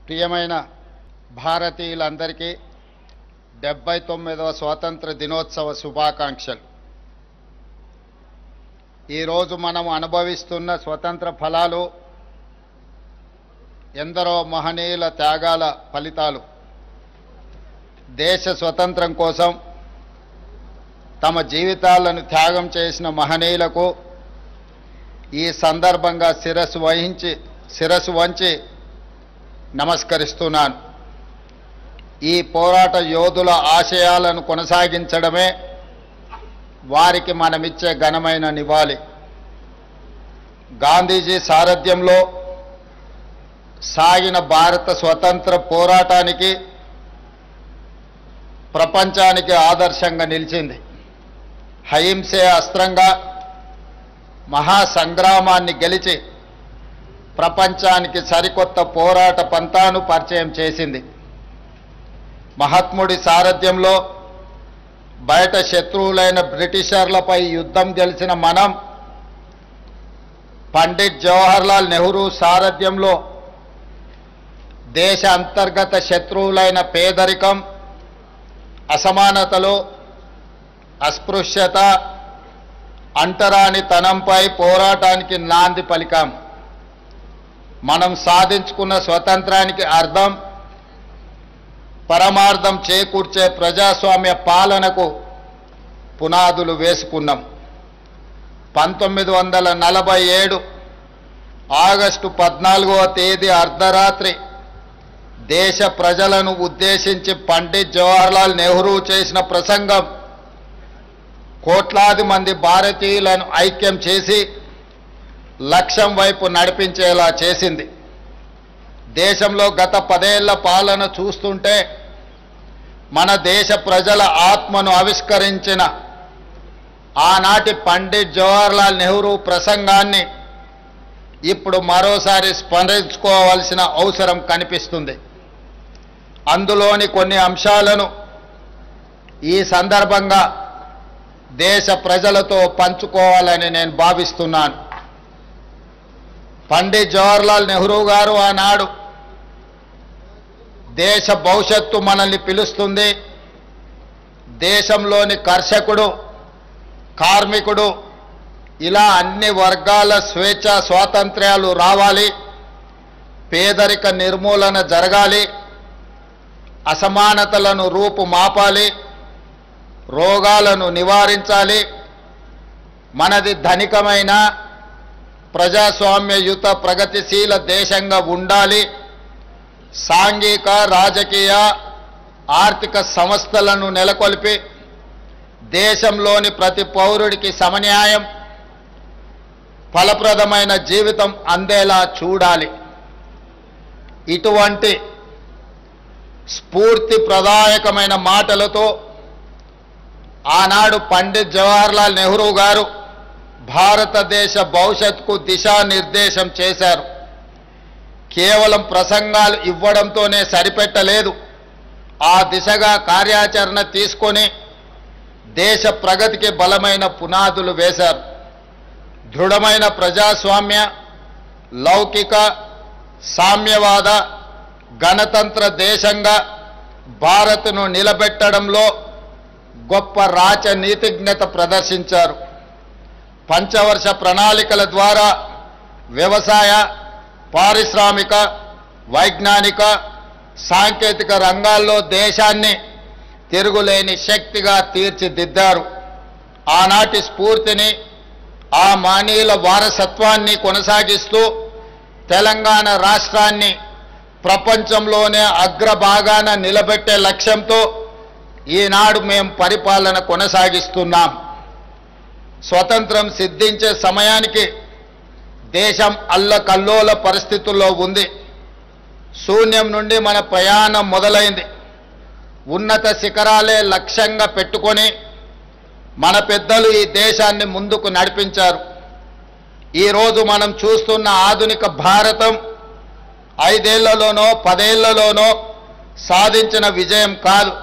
ప్రియమైన భారతీయులందరికీ 79వ స్వాతంత్ర దినోత్సవ శుభాకాంక్షలు. ఈరోజు మనం అనుభవిస్తున్న స్వతంత్ర ఫలాలు ఎందరో మహనీయుల త్యాగాల ఫలితాలు. దేశ స్వతంత్రం కోసం తమ జీవితాలను త్యాగం చేసిన మహనీయులకు ఈ సందర్భంగా శిరస్సు వంచి నమస్కరిస్తున్నాను. ఈ పోరాట యోధుల ఆశయాలను కొనసాగించడమే వారికి మనమిచ్చే ఘనమైన నివాళి. గాంధీజీ సారథ్యంలో సాగిన భారత స్వతంత్ర పోరాటానికి ప్రపంచానికి ఆదర్శంగా నిలిచింది. అహింసే అస్త్రంగా మహాసంగ్రామాన్ని గెలిచి ప్రపంచానికి సరికొత్త పోరాట పంథాను పరిచయం చేసింది. మహాత్ముడి సారథ్యంలో బయట శత్రువులైన బ్రిటిషర్లపై యుద్ధం గెలిచిన మనం పండిట్ జవహర్లాల్ నెహ్రూ సారథ్యంలో దేశ అంతర్గత శత్రువులైన పేదరికం, అసమానతలు, అస్పృశ్యత, అంటరానితనంపై పోరాటానికి నాంది పలికాం. మనం సాధించుకున్న స్వతంత్రానికి అర్థం, పరమార్థం చేకూర్చే ప్రజాస్వామ్య పాలనకు పునాదులు వేసుకున్నాం. 1947 ఆగస్టు 14వ తేదీ అర్ధరాత్రి దేశ ప్రజలను ఉద్దేశించి పండిట్ జవహర్లాల్ నెహ్రూ చేసిన ప్రసంగం కోట్లాది మంది భారతీయులను ఐక్యం చేసి లక్ష్యం వైపు నడిపించేలా చేసింది. దేశంలో గత 10 ఏళ్ల పాలన చూస్తుంటే మన దేశ ప్రజల ఆత్మను ఆవిష్కరించిన ఆనాటి పండిట్ జవహర్లాల్ నెహ్రూ ప్రసంగాన్ని ఇప్పుడు మరోసారి స్మరించుకోవాల్సిన అవసరం కనిపిస్తుంది. అందులోని కొన్ని అంశాలను ఈ సందర్భంగా దేశ ప్రజలతో పంచుకోవాలని నేను భావిస్తున్నాను. పండిట్ జవహర్లాల్ నెహ్రూ గారు ఆనాడు దేశ భవిష్యత్తు మనల్ని పిలుస్తుంది, దేశంలోని కర్షకుడు, కార్మికుడు, ఇలా అన్ని వర్గాల స్వేచ్ఛ స్వాతంత్ర్యాలు రావాలి, పేదరిక నిర్మూలన జరగాలి, అసమానతలను రూపుమాపాలి, రోగాలను నివారించాలి, మనది ధనికమైన ప్రజాస్వామ్యయుత ప్రగతిశీల దేశంగా ఉండాలి, సాంఘిక, రాజకీయ, ఆర్థిక సంస్థలను నెలకొల్పి దేశంలోని ప్రతి పౌరుడికి సమన్యాయం, ఫలప్రదమైన జీవితం అందేలా చూడాలి. ఇటువంటి స్ఫూర్తి ప్రదాయకమైన మాటలతో ఆనాడు పండిట్ జవహర్లాల్ నెహ్రూ గారు భారతదేశ భవిష్యత్తుకు దిశానిర్దేశం చేశారు. కేవలం ప్రసంగాలు ఇవ్వడంతోనే సరిపెట్టలేదు, ఆ దిశగా కార్యాచరణ తీసుకొని దేశ ప్రగతికి బలమైన పునాదులు వేశారు. దృఢమైన ప్రజాస్వామ్య, లౌకిక, సామ్యవాద, గణతంత్ర దేశంగా భారత్ను నిలబెట్టడంలో గొప్ప రాజనీతిజ్ఞత ప్రదర్శించారు. పంచవర్ష ప్రణాళికల ద్వారా వ్యవసాయ, పారిశ్రామిక, వైజ్ఞానిక, సాంకేతిక రంగాల్లో దేశాన్ని తిరుగులేని శక్తిగా తీర్చిదిద్దారు. ఆనాటి స్ఫూర్తిని, ఆ మానీయుల వారసత్వాన్ని కొనసాగిస్తూ తెలంగాణ రాష్ట్రాన్ని ప్రపంచంలోనే అగ్రభాగాన నిలబెట్టే లక్ష్యంతో ఈనాడు మేము పరిపాలన కొనసాగిస్తున్నాం. స్వతంత్రం సిద్ధించే సమయానికి దేశం అల్లకల్లోల పరిస్థితుల్లో ఉంది. శూన్యం నుండి మన ప్రయాణం మొదలైంది. ఉన్నత శిఖరాలే లక్ష్యంగా పెట్టుకొని మన పెద్దలు ఈ దేశాన్ని ముందుకు నడిపించారు. ఈరోజు మనం చూస్తున్న ఆధునిక భారతం 5 ఏళ్లలోనో 10 ఏళ్లలోనో సాధించిన విజయం కాదు.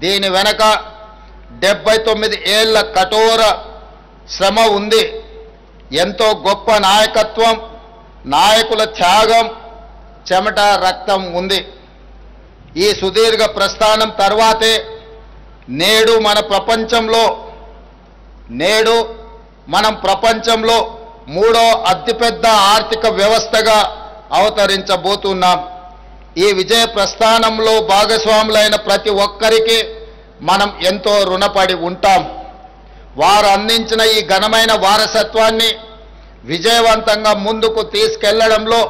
దీని వెనక 79 ఏళ్ల కఠోర శ్రమ ఉంది. ఎంతో గొప్ప నాయకత్వం, నాయకుల త్యాగం, చెమట రక్తం ఉంది. ఈ సుదీర్ఘ ప్రస్థానం తర్వాతే నేడు మనం ప్రపంచంలో మూడో అతిపెద్ద ఆర్థిక వ్యవస్థగా అవతరించబోతున్నాం. ఈ విజయ ప్రస్థానంలో భాగస్వాములైన ప్రతి ఒక్కరికి మనం ఎంతో రుణపడి ఉంటాం. వారు అందించిన ఈ ఘనమైన వారసత్వాన్ని విజయవంతంగా ముందుకు తీసుకెళ్లడంలో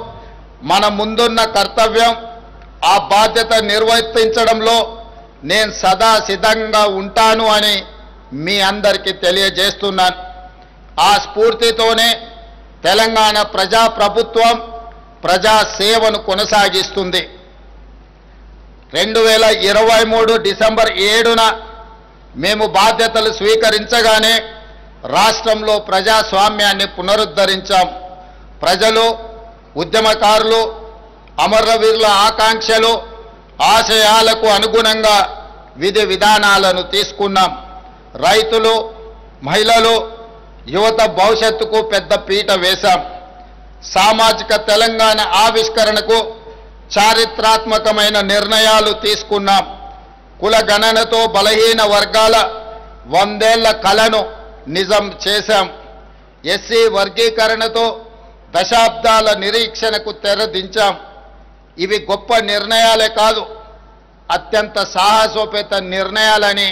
మన ముందున్న కర్తవ్యం, ఆ బాధ్యత నిర్వర్తించడంలో నేను సదా సిద్ధంగా ఉంటాను అని మీ అందరికీ తెలియజేస్తున్నాను. ఆ స్ఫూర్తితోనే తెలంగాణ ప్రజాప్రభుత్వం ప్రజా సేవను కొనసాగిస్తుంది. 2023 డిసెంబర్ 7న మేము బాధ్యతలు స్వీకరించగానే రాష్ట్రంలో ప్రజాస్వామ్యాన్ని పునరుద్ధరించాం. ప్రజలు, ఉద్యమకారులు, అమరవీరుల ఆకాంక్షలు, ఆశయాలకు అనుగుణంగా విధి విధానాలను తీసుకున్నాం. రైతులు, మహిళలు, యువత భవిష్యత్తుకు పెద్ద పీట వేశాం. సామాజిక తెలంగాణ ఆవిష్కరణకు చారిత్రాత్మకమైన నిర్ణయాలు తీసుకున్నాం. కుల గణనతో బలహీన వర్గాల 100 ఏళ్ల కలను నిజం చేశాం. ఎస్సీ వర్గీకరణతో దశాబ్దాల నిరీక్షణకు తెరదించాం. ఇవి గొప్ప నిర్ణయాలే కాదు, అత్యంత సాహసోపేత నిర్ణయాలని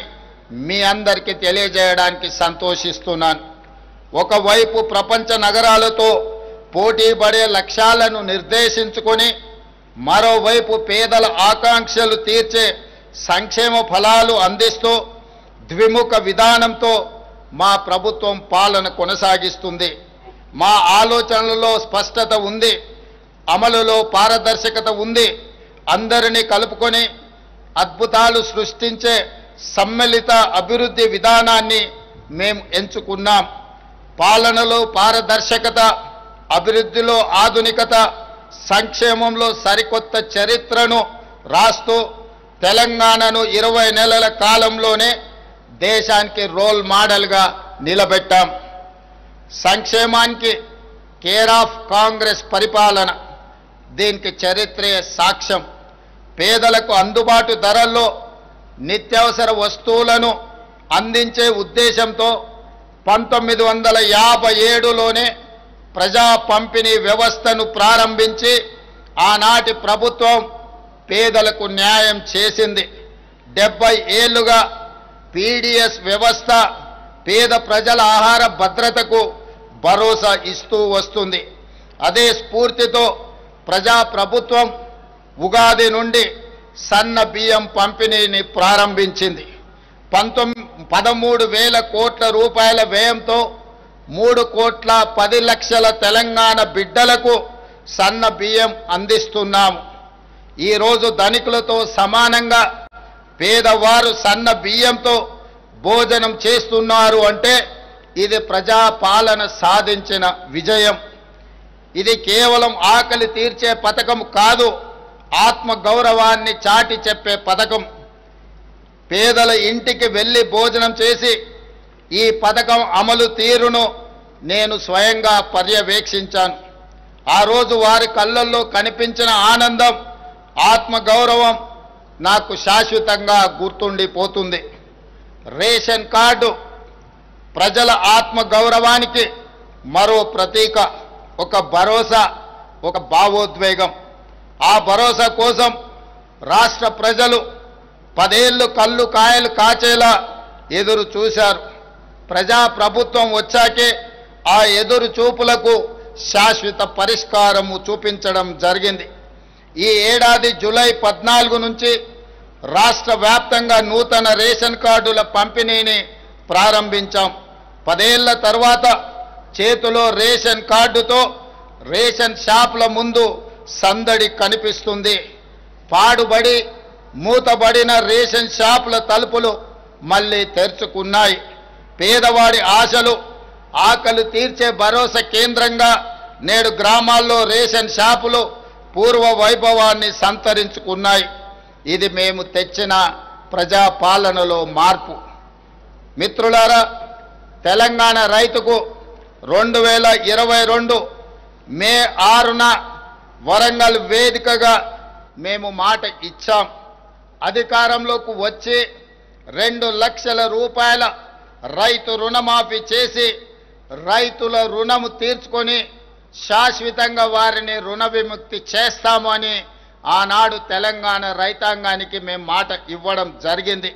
మీ అందరికీ తెలియజేయడానికి సంతోషిస్తున్నాను. ఒకవైపు ప్రపంచ నగరాలతో పోటీపడే లక్ష్యాలను నిర్దేశించుకొని, మరోవైపు పేదల ఆకాంక్షలు తీర్చే సంక్షేమ ఫలాలు అందిస్తూ ద్విముఖ విధానంతో మా ప్రభుత్వం పాలన కొనసాగిస్తుంది. మా ఆలోచనలలో స్పష్టత ఉంది, అమలులో పారదర్శకత ఉంది. అందరినీ కలుపుకొని అద్భుతాలు సృష్టించే సమ్మిళిత అభివృద్ధి విధానాన్ని మేము ఎంచుకున్నాం. పాలనలో పారదర్శకత, అభివృద్ధిలో ఆధునికత, సంక్షేమంలో సరికొత్త చరిత్రను రాస్తూ తెలంగాణను 20 నెలల కాలంలోనే దేశానికి రోల్ మోడల్గా నిలబెట్టాం. సంక్షేమానికి కేర్ ఆఫ్ కాంగ్రెస్ పరిపాలన, దీనికి చరిత్రే సాక్ష్యం. పేదలకు అందుబాటు ధరల్లో నిత్యావసర వస్తువులను అందించే ఉద్దేశంతో 1957లోనే ప్రజా పంపిణీ వ్యవస్థను ప్రారంభించి ఆనాటి ప్రభుత్వం పేదలకు న్యాయం చేసింది. 70 ఏళ్లుగా పీడీఎస్ వ్యవస్థ పేద ప్రజల ఆహార భద్రతకు భరోసా ఇస్తూ వస్తుంది. అదే స్ఫూర్తితో ప్రజా ప్రభుత్వం ఉగాది నుండి సన్న బియ్యం పంపిణీని ప్రారంభించింది. 13,000 కోట్ల రూపాయల వ్యయంతో 3,10,00,000 తెలంగాణ బిడ్డలకు సన్న బియ్యం అందిస్తున్నాము. ఈరోజు ధనికులతో సమానంగా పేదవారు సన్న బియ్యంతో భోజనం చేస్తున్నారు అంటే ఇది ప్రజాపాలన సాధించిన విజయం. ఇది కేవలం ఆకలి తీర్చే పథకం కాదు, ఆత్మ గౌరవాన్ని చాటి చెప్పే పథకం. పేదల ఇంటికి వెళ్ళి భోజనం చేసి ఈ పథకం అమలు తీరును నేను స్వయంగా పర్యవేక్షించాను. ఆ రోజు వారి కళ్ళల్లో కనిపించిన ఆనందం, ఆత్మగౌరవం నాకు శాశ్వతంగా గుర్తుండిపోతుంది. రేషన్ కార్డు ప్రజల ఆత్మగౌరవానికి మరో ప్రతీక, ఒక భరోసా, ఒక భావోద్వేగం. ఆ భరోసా కోసం రాష్ట్ర ప్రజలు 10 ఏళ్లు కళ్ళు కాయలు కాచేలా ఎదురు చూశారు. ప్రజాప్రభుత్వం వచ్చాకే ఆ ఎదురు చూపులకు శాశ్వత పరిష్కారము చూపించడం జరిగింది. ఈ ఏడాది జూలై 14 నుంచి రాష్ట్ర వ్యాప్తంగా నూతన రేషన్ కార్డుల పంపిణీని ప్రారంభించాం. 10 ఏళ్ల తర్వాత చేతిలో రేషన్ కార్డుతో రేషన్ షాపుల ముందు సందడి కనిపిస్తుంది. పాడుబడి మూతబడిన రేషన్ షాపుల తలుపులు మళ్ళీ తెరుచుకున్నాయి. పేదవాడి ఆశలు, ఆకలి తీర్చే భరోసా కేంద్రంగా నేడు గ్రామాల్లో రేషన్ షాపులు పూర్వ వైభవాన్ని సంతరించుకున్నాయి. ఇది మేము తెచ్చిన ప్రజాపాలనలో మార్పు. మిత్రులారా, తెలంగాణ రైతుకు 2022 మే 6న వరంగల్ వేదికగా మేము మాట ఇచ్చాం. అధికారంలోకి వచ్చి 2 లక్షల రూపాయల రైతు రుణమాఫీ చేసి రైతుల రుణము తీర్చుకొని శాశ్వతంగా వారిని రుణ విముక్తి చేస్తాము అని ఆనాడు తెలంగాణ రైతాంగానికి మేము మాట ఇవ్వడం జరిగింది.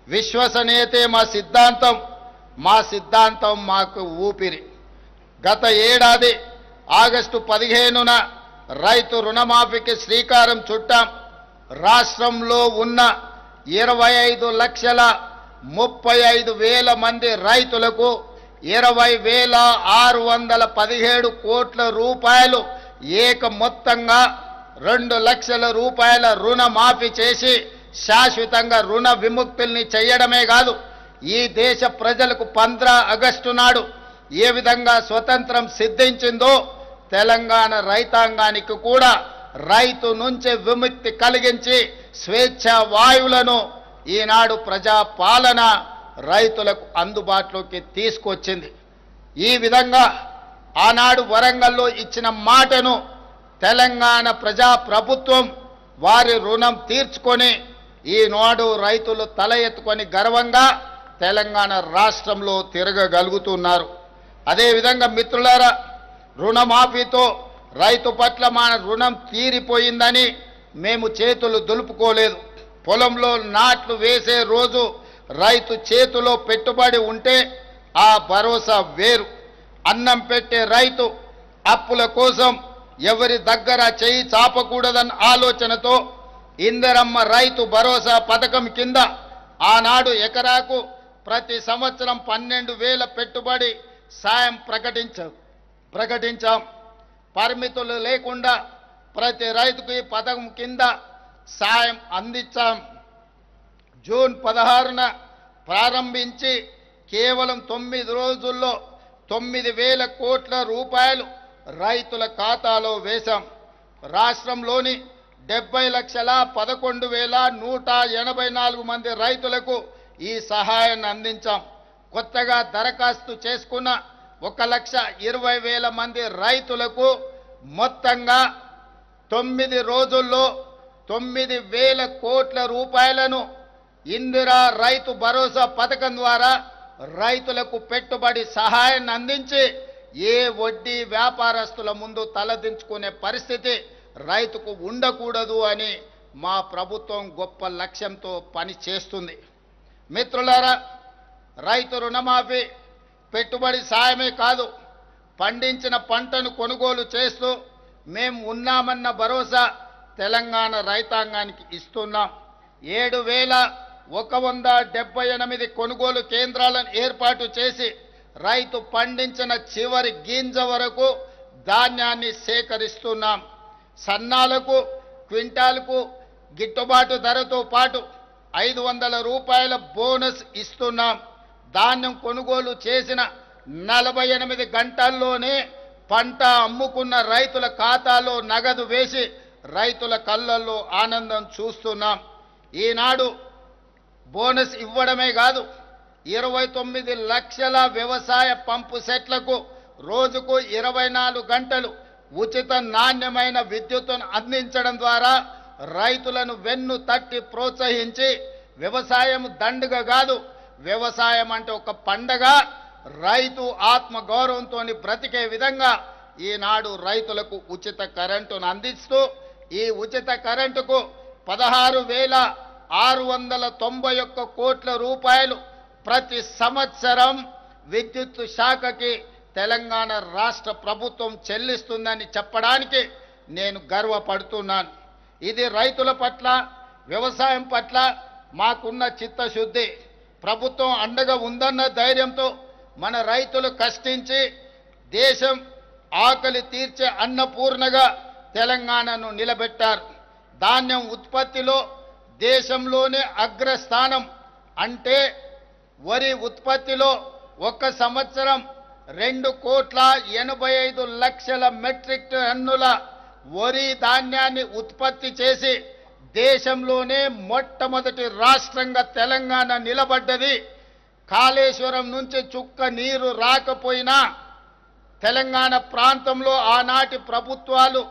విశ్వసనీయతే మా సిద్ధాంతం మాకు ఊపిరి. గత ఏడాది ఆగస్టు 15న రైతు రుణమాఫీకి శ్రీకారం చుట్టాం. రాష్ట్రంలో ఉన్న 25,35,000 మంది రైతులకు 20,617 కోట్ల రూపాయలు ఏక మొత్తంగా 2 లక్షల రూపాయల రుణమాఫీ చేసి శాశ్వతంగా రుణ విముక్తుల్ని చేయడమే కాదు, ఈ దేశ ప్రజలకు 15 ఆగస్టు నాడు ఏ విధంగా స్వతంత్రం సిద్ధించిందో తెలంగాణ రైతాంగానికి కూడా రైతు నుంచి విముక్తి కలిగించి స్వేచ్ఛ వాయువులను ఈనాడు ప్రజాపాలన రైతులకు అందుబాటులోకి తీసుకొచ్చింది. ఈ విధంగా ఆనాడు వరంగల్లో ఇచ్చిన మాటను తెలంగాణ ప్రజాప్రభుత్వం వారి రుణం తీర్చుకొని ఈనాడు రైతులు తల ఎత్తుకొని గర్వంగా తెలంగాణ రాష్ట్రంలో తిరగగలుగుతున్నారు. అదేవిధంగా మిత్రులారా, రుణమాఫీతో రైతు పట్ల మన రుణం తీరిపోయిందని మేము చేతులు దులుపుకోలేదు. పొలంలో నాట్లు వేసే రోజు రైతు చేతిలో పెట్టుబడి ఉంటే ఆ భరోసా వేరు. అన్నం పెట్టే రైతు అప్పుల కోసం ఎవరి దగ్గర చేయి చాపకూడదన్న ఆలోచనతో ఇందిరమ్మ రైతు భరోసా పథకం కింద ఆనాడు ఎకరాకు ప్రతి సంవత్సరం 12,000 పెట్టుబడి సాయం ప్రకటించాం. పరిమితులు లేకుండా ప్రతి రైతుకు ఈ పథకం కింద సాయం అందించాం. జూన్ 16న ప్రారంభించి కేవలం 9 రోజుల్లో 9,000 కోట్ల రూపాయలు రైతుల ఖాతాలో వేశాం. రాష్ట్రంలోని 70,11,184 మంది రైతులకు ఈ సహాయాన్ని అందించాం. కొత్తగా దరఖాస్తు చేసుకున్న 1,20,000 మంది రైతులకు మొత్తంగా 9 రోజుల్లో 9,000 కోట్ల రూపాయలను ఇందిరా రైతు భరోసా పథకం ద్వారా రైతులకు పెట్టుబడి సహాయాన్ని అందించి ఏ వడ్డీ వ్యాపారస్తుల ముందు తలదించుకునే పరిస్థితి రైతుకు ఉండకూడదు అని మా ప్రభుత్వం గొప్ప లక్ష్యంతో పని చేస్తుంది. మిత్రులారా, రైతు రుణమాఫీ పెట్టుబడి సాయమే కాదు, పండించిన పంటను కొనుగోలు చేస్తూ మేము ఉన్నామన్న భరోసా తెలంగాణ రైతాంగానికి ఇస్తున్నాం. 7,178 కొనుగోలు కేంద్రాలను ఏర్పాటు చేసి రైతు పండించిన చివరి గింజ వరకు ధాన్యాన్ని సేకరిస్తున్నాం. సన్నాలకు క్వింటాల్కు గిట్టుబాటు ధరతో పాటు 500 రూపాయల బోనస్ ఇస్తున్నాం. ధాన్యం కొనుగోలు చేసిన 48 గంటల్లోనే పంట అమ్ముకున్న రైతుల ఖాతాలో నగదు వేసి రైతుల కళ్ళల్లో ఆనందం చూస్తున్నాం. ఈనాడు బోనస్ ఇవ్వడమే కాదు, 29 లక్షల వ్యవసాయ పంపు సెట్లకు రోజుకు 24 గంటలు ఉచిత నాణ్యమైన విద్యుత్తును అందించడం ద్వారా రైతులను వెన్ను తట్టి ప్రోత్సహించి వ్యవసాయం దండుగ కాదు, వ్యవసాయం అంటే ఒక పండగ, రైతు ఆత్మ గౌరవంతో బ్రతికే విధంగా ఈనాడు రైతులకు ఉచిత కరెంటును అందిస్తూ ఈ ఉచిత కరెంటుకు 16,691 కోట్ల రూపాయలు ప్రతి సంవత్సరం విద్యుత్ శాఖకి తెలంగాణ రాష్ట్ర ప్రభుత్వం చెల్లిస్తుందని చెప్పడానికి నేను గర్వపడుతున్నాను. ఇది రైతుల పట్ల వ్యవసాయం పట్ల మాకున్న చిత్తశుద్ధి. ప్రభుత్వం అండగా ఉందన్న ధైర్యంతో మన రైతులు కష్టించి దేశం ఆకలి తీర్చే అన్నపూర్ణగా తెలంగాణను నిలబెట్టారు. ధాన్యం ఉత్పత్తిలో దేశంలోనే అగ్రస్థానం. అంటే వరి ఉత్పత్తిలో ఒక సంవత్సరం 2,85,00,000 మెట్రిక్ టన్నుల వరి ధాన్యాన్ని ఉత్పత్తి చేసి దేశంలోనే మొట్టమొదటి రాష్ట్రంగా తెలంగాణ నిలబడ్డది. కాళేశ్వరం నుంచి చుక్క నీరు రాకపోయినా తెలంగాణ ప్రాంతంలో ఆనాటి ప్రభుత్వాలు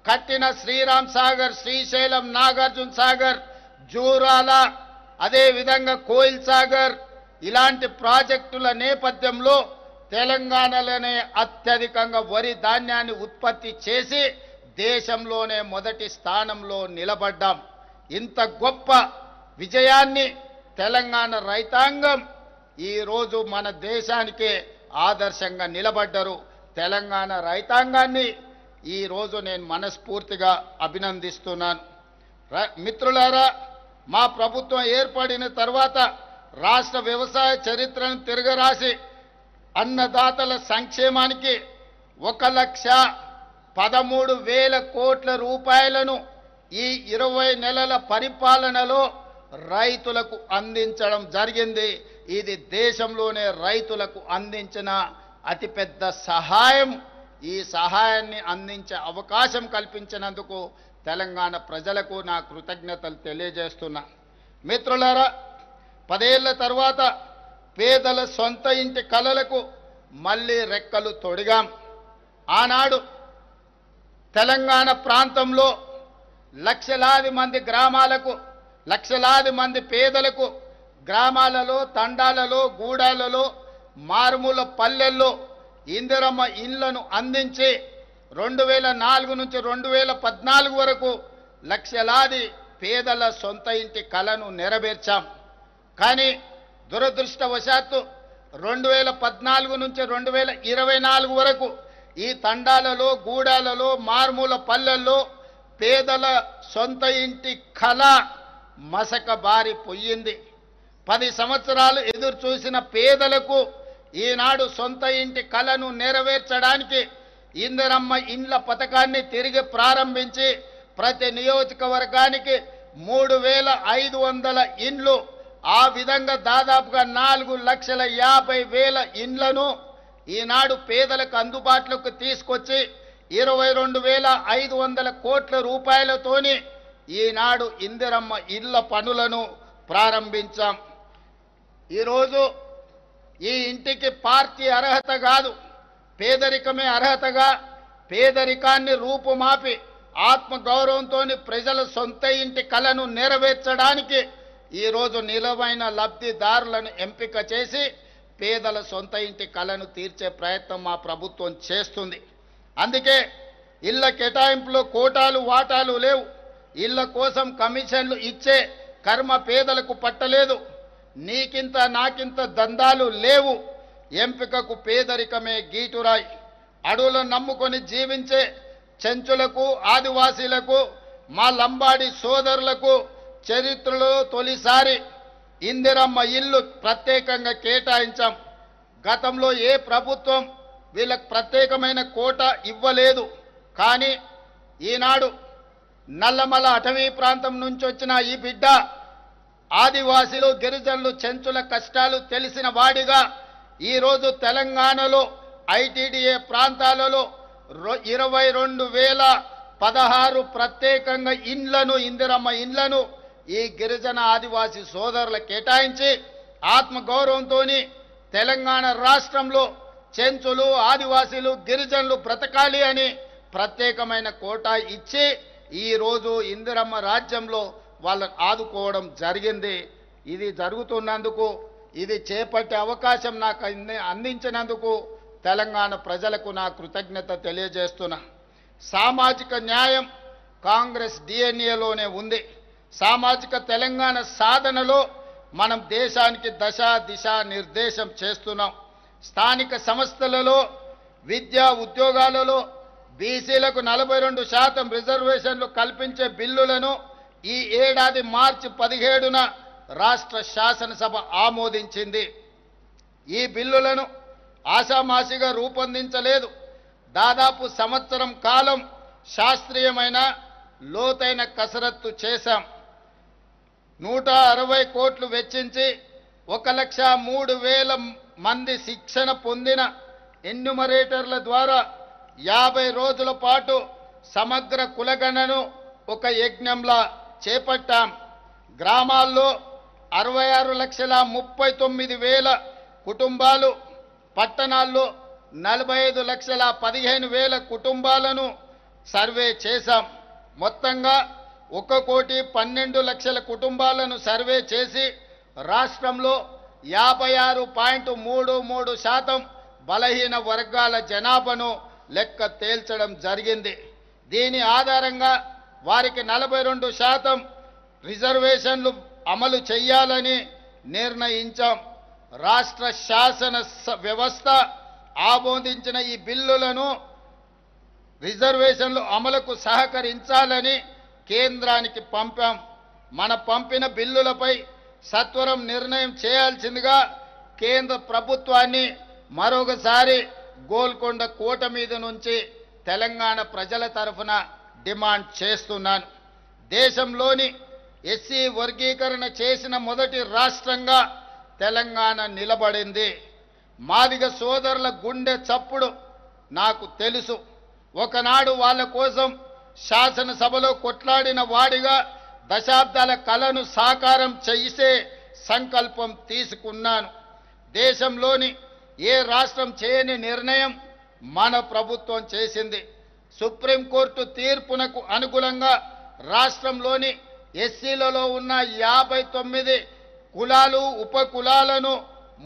కట్టిన శ్రీరామ్ సాగర్, శ్రీశైలం, నాగార్జున సాగర్, జూరాల, అదే విధంగా కోయిల్ సాగర్ ఇలాంటి ప్రాజెక్టుల నేపథ్యంలో తెలంగాణలోనే అత్యధికంగా వరి ధాన్యాన్ని ఉత్పత్తి చేసి దేశంలోనే మొదటి స్థానంలో నిలబడ్డాం. ఇంత గొప్ప విజయాన్ని తెలంగాణ రైతాంగం ఈరోజు మన దేశానికే ఆదర్శంగా నిలబడ్డారు. తెలంగాణ రైతాంగాన్ని ఈరోజు నేను మనస్ఫూర్తిగా అభినందిస్తున్నాను. మిత్రులారా, మా ప్రభుత్వం ఏర్పడిన తర్వాత రాష్ట్ర వ్యవసాయ చరిత్రను తిరగరాసి అన్నదాతల సంక్షేమానికి 1,13,000 కోట్ల రూపాయలను ఈ 20 నెలల పరిపాలనలో రైతులకు అందించడం జరిగింది. ఇది దేశంలోనే రైతులకు అందించిన అతిపెద్ద సహాయం. ఈ సహాయాన్ని అందించే అవకాశం కల్పించినందుకు తెలంగాణ ప్రజలకు నా కృతజ్ఞతలు తెలియజేస్తున్నా. మిత్రులారా, 10 ఏళ్ల తర్వాత పేదల సొంత ఇంటి కలలకు మళ్ళీ రెక్కలు తొడిగాం. ఆనాడు తెలంగాణ ప్రాంతంలో లక్షలాది మంది గ్రామాలకు, లక్షలాది మంది పేదలకు గ్రామాలలో, తండాలలో, గూడాలలో, మారుమూల పల్లెల్లో ఇందిరమ్మ ఇళ్లను అందించి 2004 నుంచి 2014 వరకు లక్షలాది పేదల సొంత ఇంటి కలను నెరవేర్చాం. కానీ దురదృష్టవశాత్తు 2014 నుంచి 2024 వరకు ఈ తండాలలో, గూడాలలో, మారుమూల పల్లెల్లో పేదల సొంత ఇంటి కళ మసక బారిపోయింది. 10 సంవత్సరాలు ఎదురు చూసిన పేదలకు ఈనాడు సొంత ఇంటి కళను నెరవేర్చడానికి ఇందిరమ్మ ఇండ్ల పథకాన్ని తిరిగి ప్రారంభించి ప్రతి నియోజకవర్గానికి 3,500 ఇండ్లు, ఆ విధంగా దాదాపుగా 4,50,000 ఇండ్లను ఈనాడు పేదలకు అందుబాటులోకి తీసుకొచ్చి 22,500 కోట్ల రూపాయలతోని ఈనాడు ఇందిరమ్మ ఇళ్ల పనులను ప్రారంభించాం. ఈరోజు ఈ ఇంటికి పార్టీ అర్హత కాదు, పేదరికమే అర్హతగా పేదరికాన్ని రూపుమాపి ఆత్మగౌరవంతో ప్రజల సొంత ఇంటి కలను నెరవేర్చడానికి ఈరోజు నిలవైన లబ్ధిదారులను ఎంపిక చేసి పేదల సొంత ఇంటి కలను తీర్చే ప్రయత్నం మా ప్రభుత్వం చేస్తుంది. అందుకే ఇళ్ల కేటాయింపులో కోటాలు వాటాలు లేవు. ఇళ్ల కోసం కమిషన్లు ఇచ్చే కర్మ పేదలకు పట్టలేదు. నీకింత నాకింత దందాలు లేవు. ఎంపికకు పేదరికమే గీటురాయి. అడవులను నమ్ముకొని జీవించే చెంచులకు, ఆదివాసీలకు, మా లంబాడి సోదరులకు చరిత్రలో తొలిసారి ఇందిరమ్మ ఇల్లు ప్రత్యేకంగా కేటాయించాం. గతంలో ఏ ప్రభుత్వం వీళ్ళకి ప్రత్యేకమైన కోట ఇవ్వలేదు. కానీ ఈనాడు నల్లమల అటవీ ప్రాంతం నుంచి వచ్చిన ఈ బిడ్డ ఆదివాసీలు, గిరిజనులు, చెంచుల కష్టాలు తెలిసిన వాడిగా ఈరోజు తెలంగాణలో ఐటీడీఏ ప్రాంతాలలో 22,016 ప్రత్యేకంగా ఇండ్లను, ఇందిరమ్మ ఇండ్లను ఈ గిరిజన ఆదివాసీ సోదరులు కేటాయించి ఆత్మగౌరవంతో తెలంగాణ రాష్ట్రంలో చెంచులు, ఆదివాసీలు, గిరిజనులు బ్రతకాలి అని ప్రత్యేకమైన కోటా ఇచ్చి ఈరోజు ఇందిరమ్మ రాజ్యంలో వాళ్ళని ఆదుకోవడం జరిగింది. ఇది జరుగుతున్నందుకు, ఇది చేపట్టే అవకాశం నాకు అందించినందుకు తెలంగాణ ప్రజలకు నా కృతజ్ఞత తెలియజేస్తున్నా. సామాజిక న్యాయం కాంగ్రెస్ డిఎన్ఏలోనే ఉంది. సామాజిక తెలంగాణ సాధనలో మనం దేశానికి దశ దిశ నిర్దేశం చేస్తున్నాం. స్థానిక సంస్థలలో, విద్యా ఉద్యోగాలలో బీసీలకు 42% రిజర్వేషన్లు కల్పించే బిల్లులను ఈ ఏడాది మార్చి 17న రాష్ట్ర శాసనసభ ఆమోదించింది. ఈ బిల్లులను ఆషామాషిగా రూపొందించలేదు. దాదాపు సంవత్సరం కాలం శాస్త్రీయమైన లోతైన కసరత్తు చేశాం. 160 కోట్లు వెచ్చించి 1,03,000 మంది శిక్షణ పొందిన ఎన్యూమరేటర్ల ద్వారా 50 రోజుల పాటు సమగ్ర కులగణను ఒక యజ్ఞంలా చేపట్టాం. గ్రామాల్లో 66,39,000 కుటుంబాలు, పట్టణాల్లో 45,15,000 కుటుంబాలను సర్వే చేశాం. మొత్తంగా 1,12,00,000 కుటుంబాలను సర్వే చేసి రాష్ట్రంలో 56.33% బలహీన వర్గాల జనాభాను లెక్క తేల్చడం జరిగింది. దీని ఆధారంగా వారికి 42% రిజర్వేషన్లు అమలు చేయాలని నిర్ణయించాం. రాష్ట్ర శాసన వ్యవస్థ ఆమోదించిన ఈ బిల్లులను రిజర్వేషన్లు అమలుకు సహకరించాలని కేంద్రానికి పంపాం. మన పంపిన బిల్లులపై సత్వరం నిర్ణయం చేయాల్సిందిగా కేంద్ర ప్రభుత్వాన్ని మరొకసారి గోల్కొండ కోట మీద నుంచి తెలంగాణ ప్రజల తరఫున డిమాండ్ చేస్తున్నాను. దేశంలోని ఎస్సీ వర్గీకరణ చేసిన మొదటి రాష్ట్రంగా తెలంగాణ నిలబడింది. మాదిగ సోదరుల గుండె చప్పుడు నాకు తెలుసు. ఒకనాడు వాళ్ళ కోసం శాసనసభలో కొట్లాడిన వాడిగా దశాబ్దాల కలను సాకారం చేసే సంకల్పం తీసుకున్నాను. దేశంలోని ఏ రాష్ట్రం చేయని నిర్ణయం మన ప్రభుత్వం చేసింది. సుప్రీంకోర్టు తీర్పునకు అనుగుణంగా రాష్ట్రంలోని ఎస్సీలలో ఉన్న 59 కులాలు ఉప కులాలను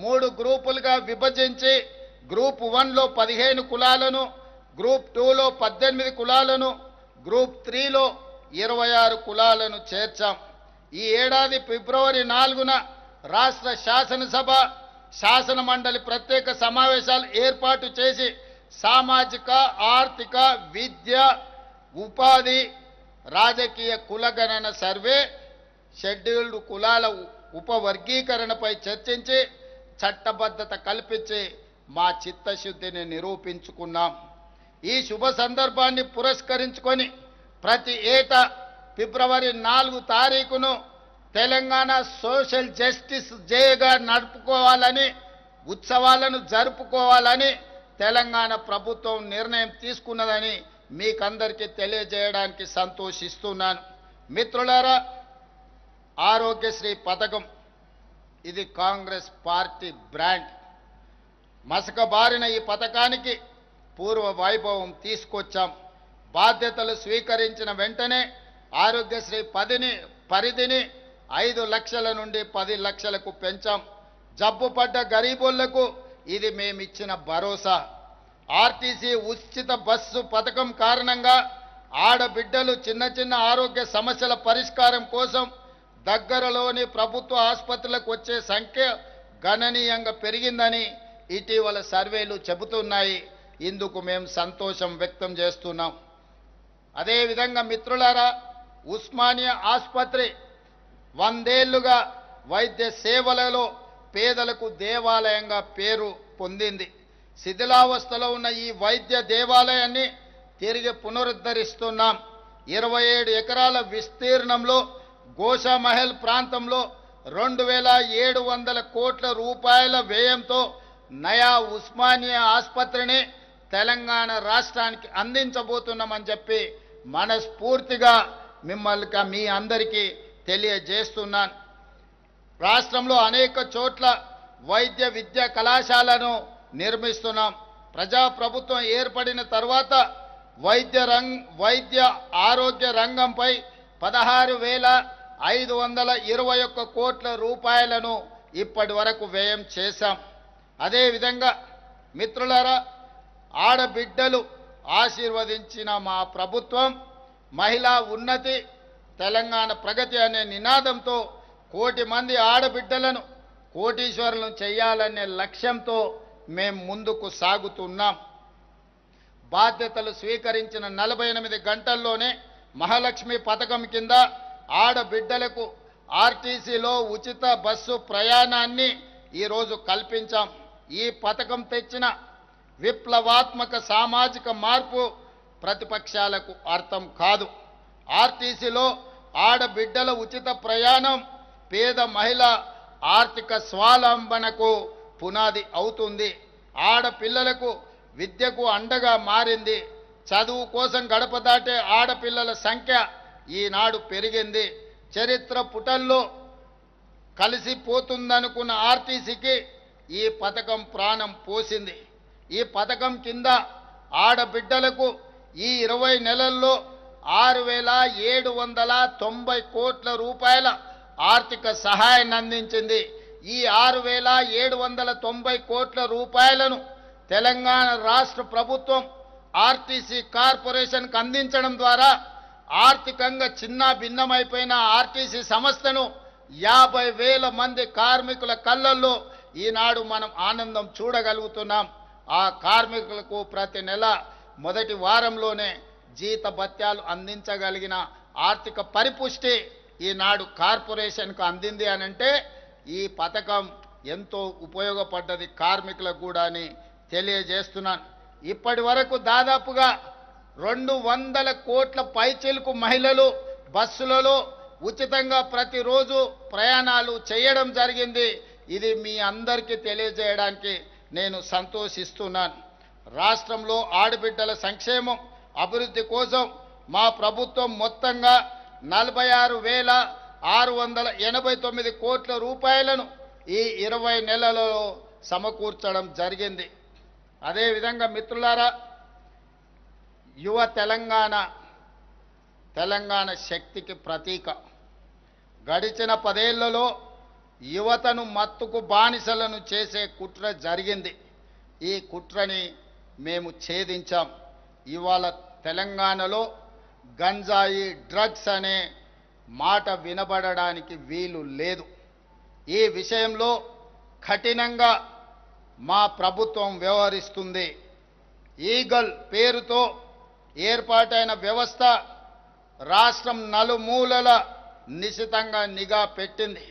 3 గ్రూపులుగా విభజించి గ్రూప్ 1లో 15 కులాలను, గ్రూప్ 2లో 18 కులాలను, గ్రూప్ 3లో 26 కులాలను చేర్చాం. ఈ ఏడాది ఫిబ్రవరి 4న రాష్ట్ర శాసనసభ శాసన మండలి ప్రత్యేక సమావేశాలు ఏర్పాటు చేసి సామాజిక, ఆర్థిక, విద్య, ఉపాధి, రాజకీయ కులగణన సర్వే, షెడ్యూల్డ్ కులాల ఉపవర్గీకరణపై చర్చించి చట్టబద్ధత కల్పించి మా చిత్తశుద్ధిని నిరూపించుకున్నాం. ఈ శుభ సందర్భాన్ని పురస్కరించుకొని ప్రతి ఏటా ఫిబ్రవరి 4 తారీఖును తెలంగాణ సోషల్ జస్టిస్ డేగా నడుపుకోవాలని, ఉత్సవాలను జరుపుకోవాలని తెలంగాణ ప్రభుత్వం నిర్ణయం తీసుకున్నదని మీకందరికీ తెలియజేయడానికి సంతోషిస్తున్నాను. మిత్రులారా, ఆరోగ్యశ్రీ పథకం ఇది కాంగ్రెస్ పార్టీ బ్రాండ్. మసకబారిన ఈ పథకానికి పూర్వ వైభవం తీసుకొచ్చాం. బాధ్యతలు స్వీకరించిన వెంటనే ఆరోగ్యశ్రీ పరిధిని 5 లక్షల నుండి 10 లక్షలకు పెంచాం. జబ్బుపడ్డ గరీబులకు ఇది మేమిచ్చిన భరోసా. ఆర్టీసీ ఉచిత బస్సు పథకం కారణంగా ఆడబిడ్డలు చిన్న చిన్న ఆరోగ్య సమస్యల పరిష్కారం కోసం దగ్గరలోని ప్రభుత్వ ఆసుపత్రులకు వచ్చే సంఖ్య గణనీయంగా పెరిగిందని ఇటీవల సర్వేలు చెబుతున్నాయి. ఇందుకు మేము సంతోషం వ్యక్తం చేస్తున్నాం. అదేవిధంగా మిత్రులారా, ఉస్మానియా ఆసుపత్రి 100 ఏళ్లుగా వైద్య సేవలలో పేదలకు దేవాలయంగా పేరు పొందింది. శిథిలావస్థలో ఉన్న ఈ వైద్య దేవాలయాన్ని తిరిగి పునరుద్ధరిస్తున్నాం. 27 ఎకరాల విస్తీర్ణంలో గోషామహల్ ప్రాంతంలో 2,700 కోట్ల రూపాయల వ్యయంతో నయా ఉస్మానియా ఆసుపత్రిని తెలంగాణ రాష్ట్రానికి అందించబోతున్నామని చెప్పి మనస్ఫూర్తిగా మీ అందరికీ తెలియజేస్తున్నాను. రాష్ట్రంలో అనేక చోట్ల వైద్య విద్యా కళాశాలను నిర్మిస్తున్నాం. ప్రజాప్రభుత్వం ఏర్పడిన తర్వాత వైద్య ఆరోగ్య రంగంపై 16,521 కోట్ల రూపాయలను ఇప్పటి వరకు వ్యయం చేశాం. అదేవిధంగా మిత్రులారా, ఆడబిడ్డలు ఆశీర్వదించిన మా ప్రభుత్వం మహిళా ఉన్నతి, తెలంగాణ ప్రగతి అనే నినాదంతో 1 కోటి మంది ఆడబిడ్డలను కోటీశ్వరులను చేయాలనే లక్ష్యంతో మేము ముందుకు సాగుతున్నాం. బాధ్యతలు స్వీకరించిన 48 గంటల్లోనే మహాలక్ష్మి పథకం కింద ఆడబిడ్డలకు ఆర్టీసీలో ఉచిత బస్సు ప్రయాణాన్ని ఈరోజు కల్పించాం. ఈ పథకం తెచ్చిన విప్లవాత్మక సామాజిక మార్పు ప్రతిపక్షాలకు అర్థం కాదు. ఆర్టీసీలో ఆడబిడ్డల ఉచిత ప్రయాణం పేద మహిళ ఆర్థిక స్వావలంబనకు పునాది అవుతుంది. ఆడపిల్లలకు విద్యకు అండగా మారింది. చదువు కోసం గడప దాటే ఆడపిల్లల సంఖ్య ఈనాడు పెరిగింది. చరిత్ర పుటల్లో కలిసిపోతుందనుకున్న ఆర్టీసీకి ఈ పథకం ప్రాణం పోసింది. ఈ పథకం కింద ఆడబిడ్డలకు ఈ 20 నెలల్లో 6,790 కోట్ల రూపాయల ఆర్థిక సహాయాన్ని అందించింది. ఈ 6,790 కోట్ల రూపాయలను తెలంగాణ రాష్ట్ర ప్రభుత్వం ఆర్టీసీ కార్పొరేషన్కు అందించడం ద్వారా ఆర్థికంగా చిన్న భిన్నమైపోయిన ఆర్టీసీ సంస్థను 50,000 మంది కార్మికుల కళ్ళల్లో ఈనాడు మనం ఆనందం చూడగలుగుతున్నాం. ఆ కార్మికులకు ప్రతి నెల మొదటి వారంలోనే జీతభత్యాలు అందించగలిగిన ఆర్థిక పరిపుష్టి ఈనాడు కార్పొరేషన్కు అందింది అనంటే ఈ పథకం ఎంతో ఉపయోగపడ్డది కార్మికులకు కూడా అని తెలియజేస్తున్నాను. ఇప్పటి వరకు దాదాపుగా 200 కోట్ల పైచిలుకు మహిళలు బస్సులలో ఉచితంగా ప్రతిరోజు ప్రయాణాలు చేయడం జరిగింది. ఇది మీ అందరికీ తెలియజేయడానికి నేను సంతోషిస్తున్నాను. రాష్ట్రంలో ఆడబిడ్డల సంక్షేమం అభివృద్ధి కోసం మా ప్రభుత్వం మొత్తంగా 46,689 కోట్ల రూపాయలను ఈ 20 నెలలలో సమకూర్చడం జరిగింది. అదేవిధంగా మిత్రులారా, యువ తెలంగాణ శక్తికి ప్రతీక. గడిచిన 10 ఏళ్లలో యువతను మత్తుకు బానిసలను చేసే కుట్ర జరిగింది. ఈ కుట్రని మేము ఛేదించాం. ఇవాళ తెలంగాణలో గంజాయి డ్రగ్స్ అనే మాట వినబడడానికి వీలు లేదు. ఈ విషయంలో కఠినంగా మా ప్రభుత్వం వ్యవహరిస్తుంది. ఈగల్ పేరుతో ఏర్పాటైన వ్యవస్థ రాష్ట్రం నలుమూలల నిశితంగా నిఘా పెట్టింది.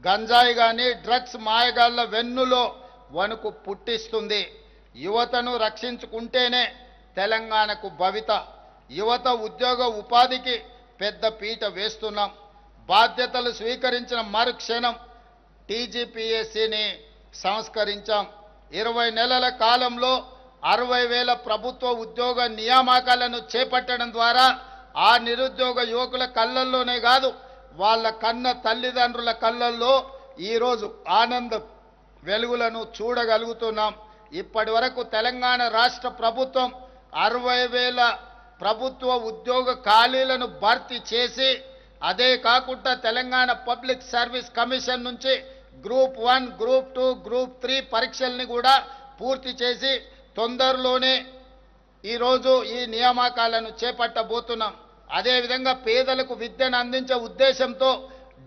గంజాయి కానీ డ్రగ్స్ మాయగాళ్ల వెన్నులో వణుకు పుట్టిస్తుంది. యువతను రక్షించుకుంటేనే తెలంగాణకు భవిత. యువత ఉద్యోగ ఉపాధికి పెద్ద పీట వేస్తున్నాం. బాధ్యతలు స్వీకరించిన మరుక్షణం టీజీపీఎస్సీని సంస్కరించాం. 20 నెలల కాలంలో 60,000 ప్రభుత్వ ఉద్యోగ నియామకాలను చేపట్టడం ద్వారా ఆ నిరుద్యోగ యువకుల కళ్ళల్లోనే కాదు, వాళ్ళ కన్న తల్లిదండ్రుల కళ్ళల్లో ఈరోజు ఆనంద వెలుగులను చూడగలుగుతున్నాం. ఇప్పటి వరకు తెలంగాణ రాష్ట్ర ప్రభుత్వం 60,000 ప్రభుత్వ ఉద్యోగ ఖాళీలను భర్తీ చేసి, అదే కాకుండా తెలంగాణ పబ్లిక్ సర్వీస్ కమిషన్ నుంచి గ్రూప్ 1, గ్రూప్ 2, గ్రూప్ 3 పరీక్షల్ని కూడా పూర్తి చేసి తొందరలోనే ఈరోజు ఈ నియామకాలను చేపట్టబోతున్నాం. అదేవిధంగా పేదలకు విద్యను అందించే ఉద్దేశంతో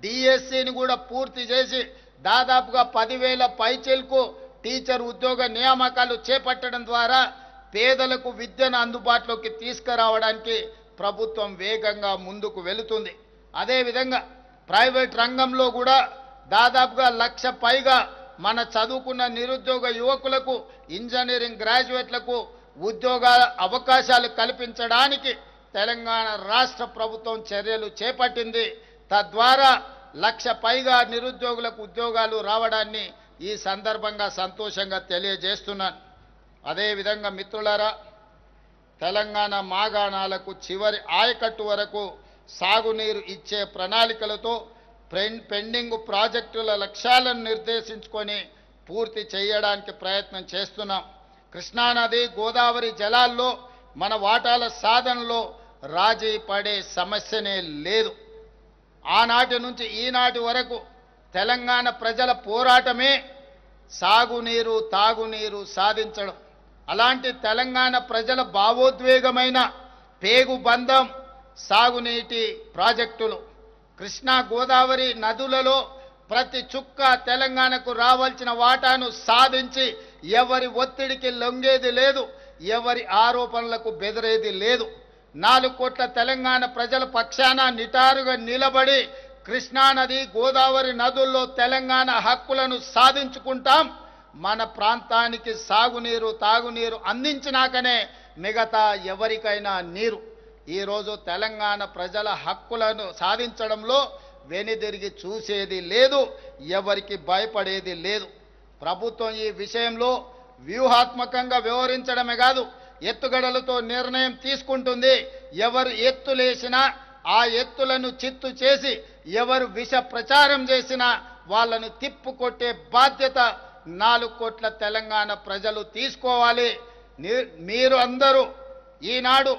డిఎస్సిని కూడా పూర్తి చేసి దాదాపుగా 10,000 పైచిలకు టీచర్ ఉద్యోగ నియామకాలు చేపట్టడం ద్వారా పేదలకు విద్యను అందుబాటులోకి తీసుకురావడానికి ప్రభుత్వం వేగంగా ముందుకు వెళుతుంది. అదేవిధంగా ప్రైవేట్ రంగంలో కూడా దాదాపుగా 1,00,000 పైగా మన చదువుకున్న నిరుద్యోగ యువకులకు, ఇంజనీరింగ్ గ్రాడ్యుయేట్లకు ఉద్యోగాల అవకాశాలు కల్పించడానికి తెలంగాణ రాష్ట్ర ప్రభుత్వం చర్యలు చేపట్టింది. తద్వారా 1,00,000 పైగా నిరుద్యోగులకు ఉద్యోగాలు రావడాన్ని ఈ సందర్భంగా సంతోషంగా తెలియజేస్తున్నాను. అదేవిధంగా మిత్రులారా, తెలంగాణ మాగాణాలకు చివరి ఆయకట్టు వరకు సాగునీరు ఇచ్చే ప్రణాళికలతో పెండింగ్ ప్రాజెక్టుల లక్ష్యాలను నిర్దేశించుకొని పూర్తి చేయడానికి ప్రయత్నం చేస్తున్నాం. కృష్ణానది, గోదావరి జలాల్లో మన వాటాల సాధనలో రాజీ పడే సమస్యనే లేదు. ఆనాటి నుంచి ఈనాటి వరకు తెలంగాణ ప్రజల పోరాటమే సాగునీరు, తాగునీరు సాధించడం. అలాంటి తెలంగాణ ప్రజల భావోద్వేగమైన పేగుబంధం సాగునీటి ప్రాజెక్టులు. కృష్ణా, గోదావరి నదులలో ప్రతి చుక్క తెలంగాణకు రావాల్సిన వాటాను సాధించి ఎవరి ఒత్తిడికి లొంగేది లేదు, ఎవరి ఆరోపణలకు బెదిరేది లేదు. 4 కోట్ల తెలంగాణ ప్రజల పక్షాన నిటారుగా నిలబడి కృష్ణానది, గోదావరి నదుల్లో తెలంగాణ హక్కులను సాధించుకుంటాం. మన ప్రాంతానికి సాగునీరు, తాగునీరు అందించినాకనే మిగతా ఎవరికైనా నీరు. ఈరోజు తెలంగాణ ప్రజల హక్కులను సాధించడంలో వెనుదిరిగి చూసేది లేదు, ఎవరికి భయపడేది లేదు. ప్రభుత్వం ఈ విషయంలో వ్యూహాత్మకంగా వ్యవహరించడమే కాదు, ఎత్తుగడలతో నిర్ణయం తీసుకుంటుంది. ఎవరు ఎత్తులేసినా ఆ ఎత్తులను చిత్తు చేసి, ఎవరు విష ప్రచారం చేసినా వాళ్ళను తిప్పుకొట్టే బాధ్యత 4 కోట్ల తెలంగాణ ప్రజలు తీసుకోవాలి. మీరు అందరూ ఈనాడు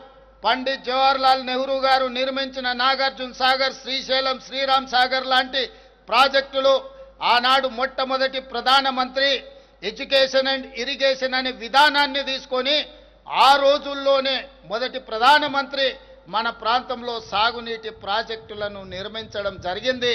పండిత్ జవహర్లాల్ నెహ్రూ గారు నిర్మించిన నాగార్జున సాగర్, శ్రీశైలం, శ్రీరామ్ సాగర్ లాంటి ప్రాజెక్టులు ఆనాడు మొట్టమొదటి ప్రధానమంత్రి ఎడ్యుకేషన్ అండ్ ఇరిగేషన్ అనే విధానాన్ని తీసుకొని ఆ రోజుల్లోనే మొదటి ప్రధానమంత్రి మన ప్రాంతంలో సాగునీటి ప్రాజెక్టులను నిర్మించడం జరిగింది.